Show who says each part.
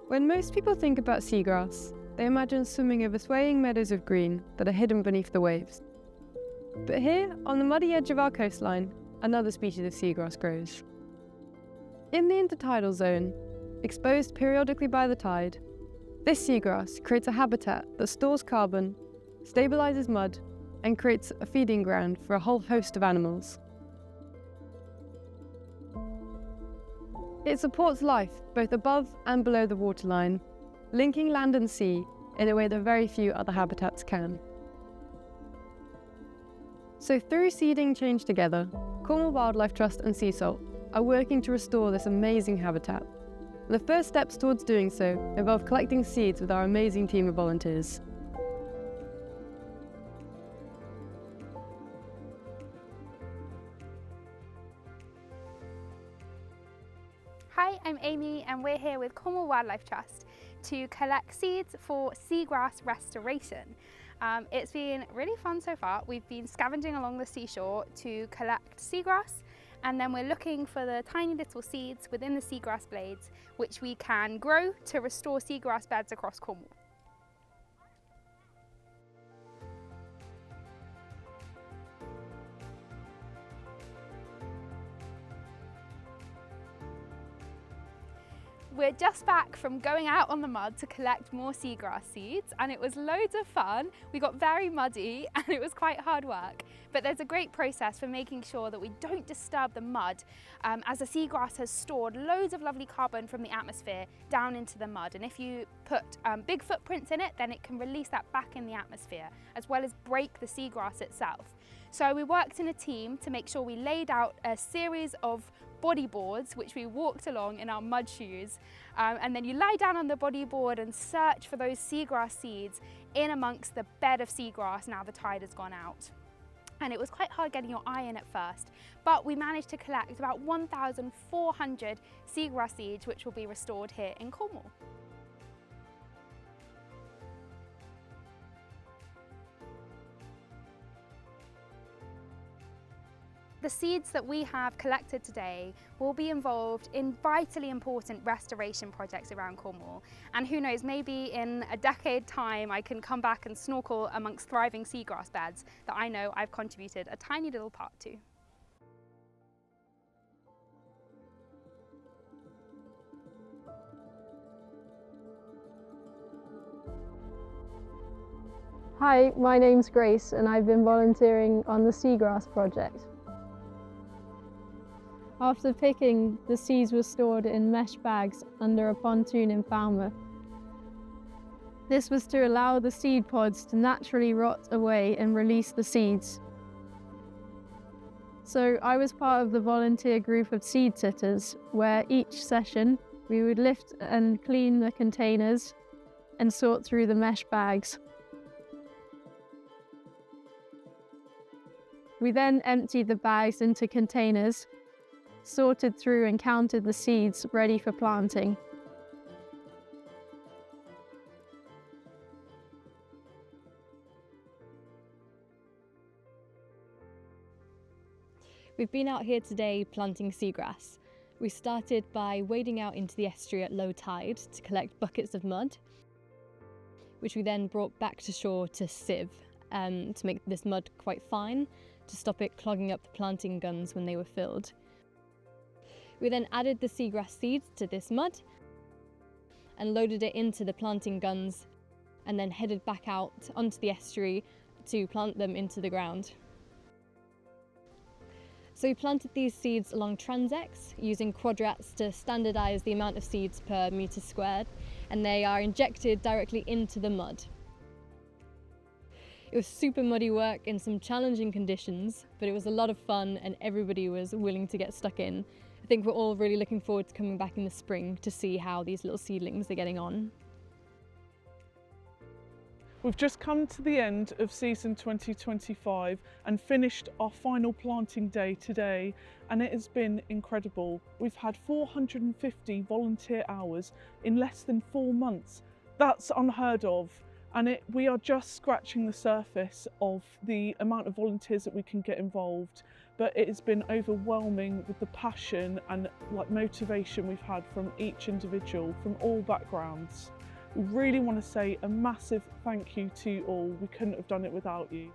Speaker 1: When most people think about seagrass, they imagine swimming over swaying meadows of green that are hidden beneath the waves. But here, on the muddy edge of our coastline, another species of seagrass grows. In the intertidal zone, exposed periodically by the tide, this seagrass creates a habitat that stores carbon, stabilises mud, and creates a feeding ground for a whole host of animals. It supports life both above and below the waterline, linking land and sea in a way that very few other habitats can. So through Seeding Change Together, Cornwall Wildlife Trust and Sea Salt are working to restore this amazing habitat. The first steps towards doing so involve collecting seeds with our amazing team of volunteers.
Speaker 2: Hi, I'm Amy and we're here with Cornwall Wildlife Trust to collect seeds for seagrass restoration. It's been really fun so far. We've been scavenging along the seashore to collect seagrass, and then we're looking for the tiny little seeds within the seagrass blades which we can grow to restore seagrass beds across Cornwall. We're just back from going out on the mud to collect more seagrass seeds, and it was loads of fun. We got very muddy and it was quite hard work, but there's a great process for making sure that we don't disturb the mud, as the seagrass has stored loads of lovely carbon from the atmosphere down into the mud, and if you put big footprints in it, then it can release that back in the atmosphere as well as break the seagrass itself. So we worked in a team to make sure we laid out a series of bodyboards which we walked along in our mud shoes, and then you lie down on the bodyboard and search for those seagrass seeds in amongst the bed of seagrass now the tide has gone out. And it was quite hard getting your eye in at first, but we managed to collect about 1,400 seagrass seeds which will be restored here in Cornwall. The seeds that we have collected today will be involved in vitally important restoration projects around Cornwall. And who knows, maybe in a decade time I can come back and snorkel amongst thriving seagrass beds that I know I've contributed a tiny little part to.
Speaker 3: Hi, my name's Grace and I've been volunteering on the Seagrass project. After picking, the seeds were stored in mesh bags under a pontoon in Falmouth. This was to allow the seed pods to naturally rot away and release the seeds. So I was part of the volunteer group of seed sitters, where each session we would lift and clean the containers and sort through the mesh bags. We then emptied the bags into containers, sorted through and counted the seeds ready for planting.
Speaker 4: We've been out here today planting seagrass. We started by wading out into the estuary at low tide to collect buckets of mud, which we then brought back to shore to sieve to make this mud quite fine, to stop it clogging up the planting guns when they were filled. We then added the seagrass seeds to this mud and loaded it into the planting guns, and then headed back out onto the estuary to plant them into the ground. So we planted these seeds along transects using quadrats to standardise the amount of seeds per metre squared, and they are injected directly into the mud. It was super muddy work in some challenging conditions, but it was a lot of fun and everybody was willing to get stuck in. I think we're all really looking forward to coming back in the spring to see how these little seedlings are getting on.
Speaker 5: We've just come to the end of season 2025 and finished our final planting day today, and it has been incredible. We've had 450 volunteer hours in less than 4 months. That's unheard of, And we are just scratching the surface of the amount of volunteers that we can get involved, but it has been overwhelming with the passion and motivation we've had from each individual from all backgrounds. We really want to say a massive thank you to you all. We couldn't have done it without you.